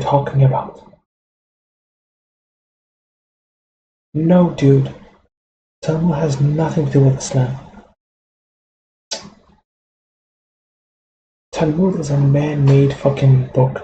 talking about? No, dude. Talmud has nothing to do with Islam. Talmud is a man-made fucking book.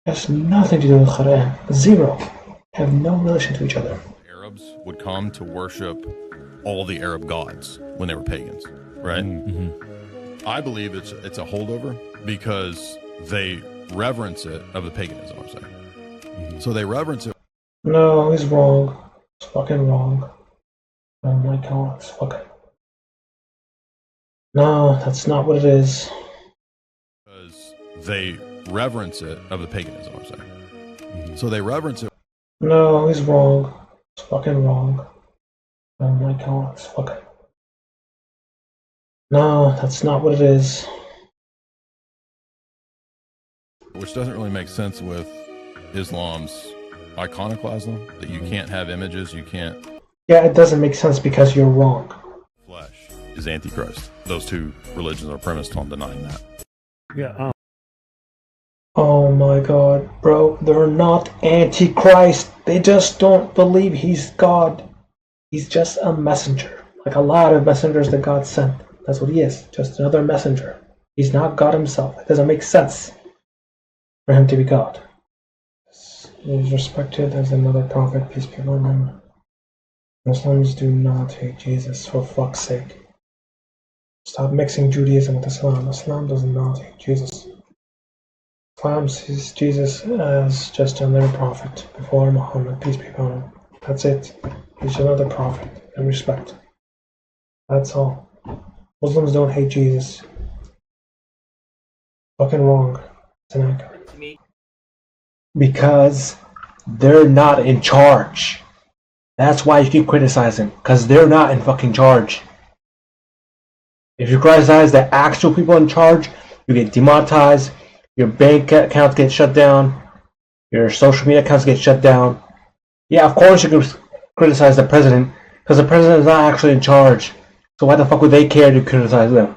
Has nothing to do with Quran. Zero. Have no relation to each other. Arabs would come to worship all the Arab gods when they were pagans, right? Mm-hmm. I believe it's a holdover because they reverence it of the paganism, I'm saying. Mm-hmm. So they reverence it. No, he's wrong. It's fucking wrong. Oh my god, it's fucking... No, that's not what it is. Because they reverence it of the paganism, I'm saying. Mm-hmm. So they reverence it. No, he's wrong. It's fucking wrong. Oh my god, it's fucking... No, that's not what it is. Which doesn't really make sense with Islam's iconoclasm, that you can't have images, you can't... Yeah, it doesn't make sense because you're wrong. Flesh is Antichrist. Those two religions are premised on denying that. Yeah. Oh my god, bro, they're not Antichrist. They just don't believe he's God. He's just a messenger. Like a lot of messengers that God sent. That's what he is. Just another messenger. He's not God himself. It doesn't make sense for him to be God. He's respected as another prophet, peace be upon him. Muslims do not hate Jesus, for fuck's sake. Stop mixing Judaism with Islam. Islam does not hate Jesus. Islam sees Jesus as just another prophet before Muhammad, peace be upon him. That's it. He's another prophet in respect. That's all. Muslims don't hate Jesus. Fucking wrong. It's inaccurate. Because they're not in charge. That's why you keep criticizing, because they're not in fucking charge. If you criticize the actual people in charge, you get demonetized, your bank accounts get shut down, your social media accounts get shut down. Yeah, of course you can criticize the president, because the president is not actually in charge. So why the fuck would they care to criticize them?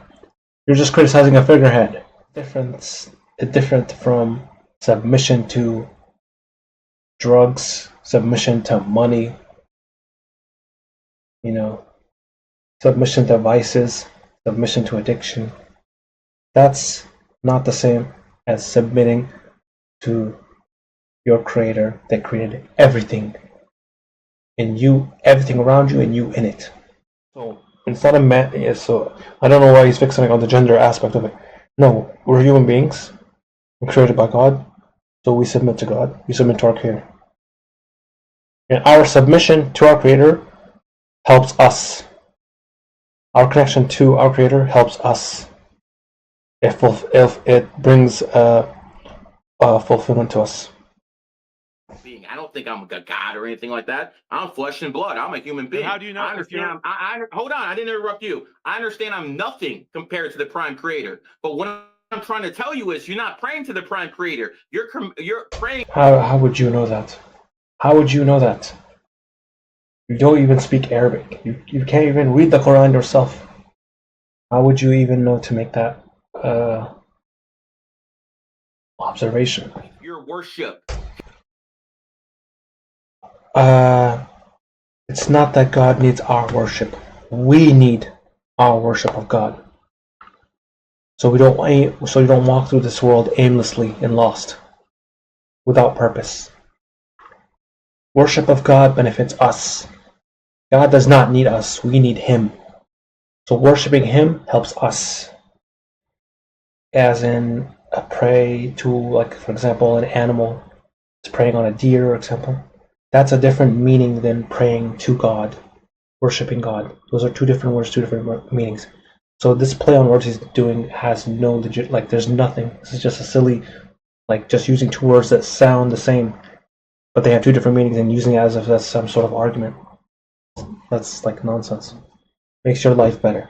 You're just criticizing a figurehead. Different from submission to drugs, submission to money, submission to vices, submission to addiction. That's not the same as submitting to your creator that created everything. And you, everything around you, and you in it. So instead of man, so I don't know why he's fixing on the gender aspect of it. No, we're human beings. We're created by God. So we submit to God. We submit to our creator. And our submission to our creator helps us. Our connection to our creator helps us. If it brings fulfillment to us. I don't think I'm a god or anything like that. I'm flesh and blood. I'm a human being. How do you know? I understand. Hold on. I didn't interrupt you. I understand I'm nothing compared to the prime creator. But what I'm trying to tell you is you're not praying to the prime creator. You're praying. How would you know that? How would you know that? You don't even speak Arabic. You can't even read the Quran yourself. How would you even know to make that observation? Your worship. It's not that God needs our worship. We need our worship of God. So you don't walk through this world aimlessly and lost, without purpose. Worship of God benefits us. God does not need us. We need Him. So worshiping Him helps us. As in, pray to, like, for example, an animal. It's praying on a deer, for example. That's a different meaning than praying to God, worshiping God. Those are two different words, two different meanings. So this play on words he's doing has no legit, like, there's nothing. This is just a silly, like, just using two words that sound the same, but they have two different meanings and using it as if that's some sort of argument. That's like nonsense. Makes your life better.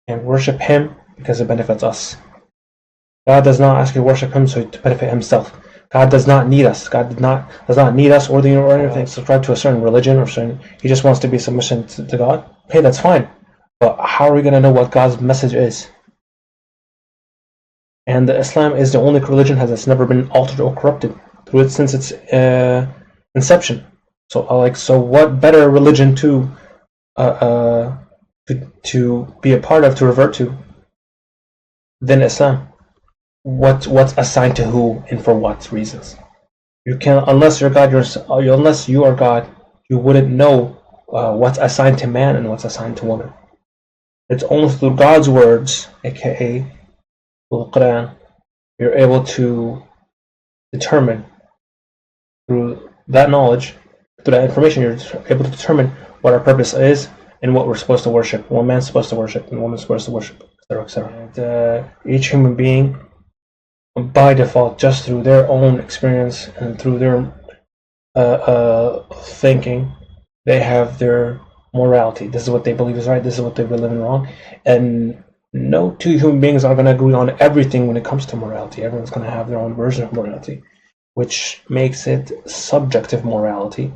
And worship Him because it benefits us. God does not ask you to worship Him so to benefit Himself. God does not need us. God does not need us or anything. Subscribe to a certain religion or certain. He just wants to be submission to God. Hey, that's fine. But how are we going to know what God's message is? And Islam is the only religion that's never been altered or corrupted through it since its inception. So what better religion to be a part of, to revert to, than Islam? What's assigned to who and for what reasons? You can, unless you're God, unless you are God, you wouldn't know what's assigned to man and what's assigned to woman. It's only through God's words, aka the Quran, you're able to determine, through that knowledge, through that information, you're able to determine what our purpose is and what we're supposed to worship, what man's supposed to worship and woman's supposed to worship, etc., etc. And each human being, by default, just through their own experience and through their thinking, they have their morality. This is what they believe is right. This is what they believe in wrong. And no two human beings are going to agree on everything when it comes to morality. Everyone's going to have their own version of morality, which makes it subjective morality,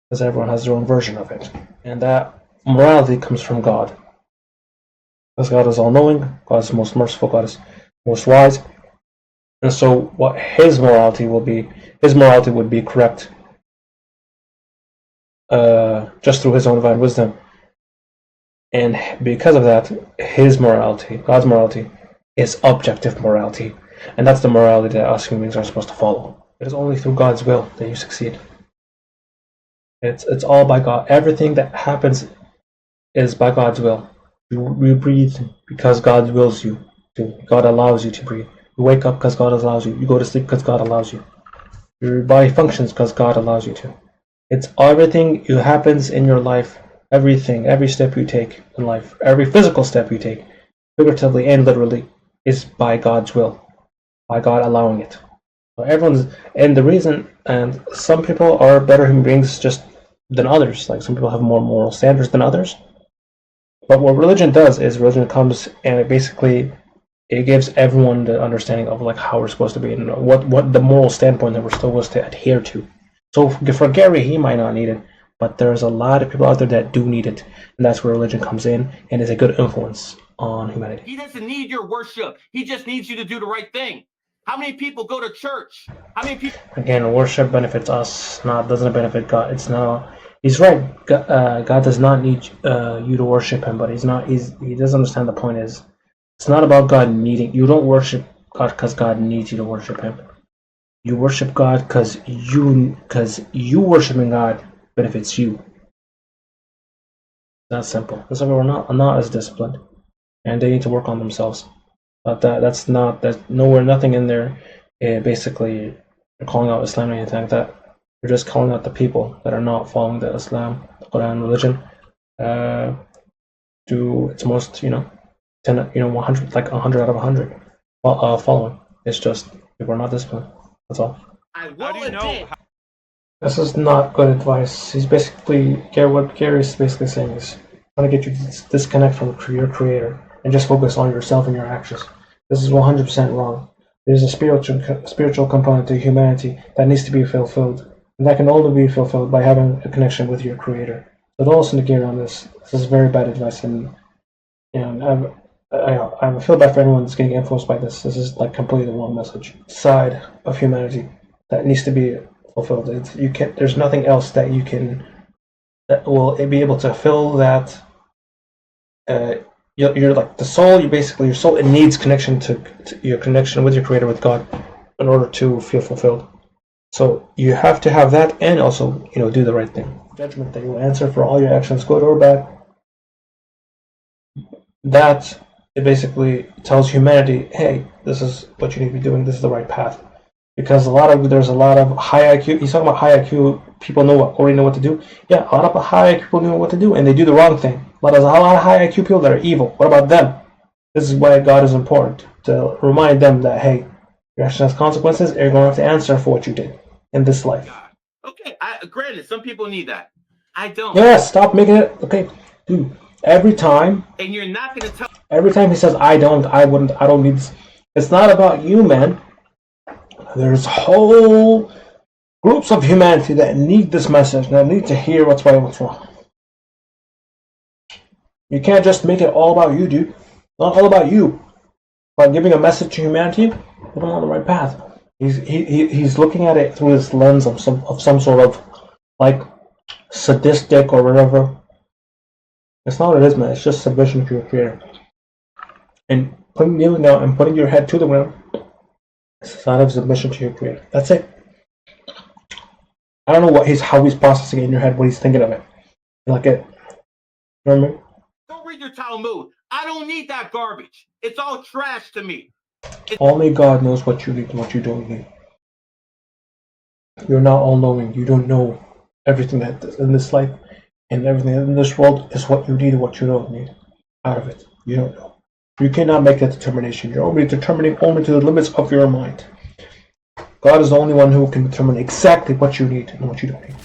because everyone has their own version of it. And that morality comes from God. Because God is all-knowing, God is most merciful, God is most wise. And so what his morality would be correct just through his own divine wisdom. And because of that, his morality, God's morality, is objective morality. And that's the morality that us human beings are supposed to follow. It is only through God's will that you succeed. It's all by God. Everything that happens is by God's will. You breathe because God wills you to. God allows you to breathe. You wake up because God allows you. You go to sleep because God allows you. Your body functions because God allows you to. It's everything that happens in your life. Everything, every step you take in life, every physical step you take, figuratively and literally, is by God's will, by God allowing it. So and some people are better human beings just than others. Like some people have more moral standards than others. But what religion does is religion comes and it gives everyone the understanding of like how we're supposed to be and what the moral standpoint that we're supposed to adhere to. So for Garry, he might not need it. But there's a lot of people out there that do need it, and that's where religion comes in and is a good influence on humanity. He doesn't need your worship. He just needs you to do the right thing. How many people go to church? How many people? Again, worship benefits us, doesn't benefit God. He's right. God does not need you to worship him, but he doesn't understand the point is, it's not about God needing. You don't worship God because God needs you to worship him. You worship God because you worshiping God benefits you. That's simple. Because some people are not as disciplined, and they need to work on themselves. But that's nothing in there. Basically, they're calling out Islam or anything like that. They're just calling out the people that are not following the Islam, the Quran religion, to its most 100 like 100 out of 100 following. It's just people are not disciplined. That's all. I will admit. This is not good advice. What Garry's basically saying is trying to get you to disconnect from your creator and just focus on yourself and your actions. This is 100% wrong. There's a spiritual component to humanity that needs to be fulfilled, and that can only be fulfilled by having a connection with your creator. So don't listen to Garry on this. This is very bad advice, and I feel bad for anyone that's getting influenced by this. This is like completely the wrong message. Side of humanity that needs to be fulfilled. There's nothing else that will be able to fill that. You're like the soul. Your soul. It needs connection to your connection with your creator, with God, in order to feel fulfilled. So you have to have that, and also do the right thing. Judgment that you will answer for all your actions, good or bad. That it basically tells humanity, hey, this is what you need to be doing. This is the right path. Because there's a lot of high IQ. He's talking about high IQ people already know what to do. Yeah, a lot of high IQ people know what to do, and they do the wrong thing. There's a lot of high IQ people that are evil. What about them? This is why God is important, to remind them that, hey, your action has consequences, and you're going to have to answer for what you did in this life. Okay, granted, some people need that. I don't. Yeah, stop making it. Okay, dude. Every time. And you're not going to tell. Every time he says, I don't need this. It's not about you, man. There's whole groups of humanity that need this message, that need to hear what's right and what's wrong. You can't just make it all about you, dude. Not all about you. By giving a message to humanity, put him on the right path. He's looking at it through this lens of some sort of like sadistic or whatever. It's not what it is, man. It's just submission to your creator. And kneeling down and putting your head to the ground is a sign of submission to your creator. That's it. I don't know how he's processing it in your head, what he's thinking of it. Like it. You know what I mean? Don't read your Talmud. I don't need that garbage. It's all trash to me. Only God knows what you need and what you don't need. You're not all knowing. You don't know everything that in this life and everything in this world is what you need and what you don't need out of it. You don't know. You cannot make that determination. You're only determining only to the limits of your mind. God is the only one who can determine exactly what you need and what you don't need.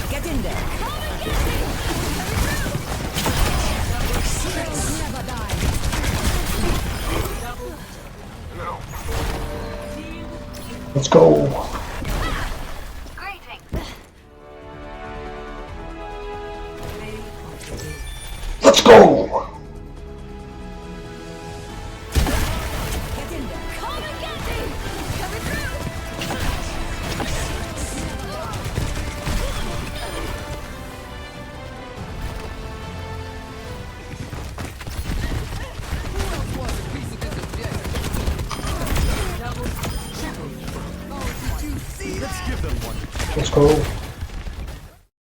Get in there. Let's go. Let's go. Get in there. Come and get me. Coming through. Let's go.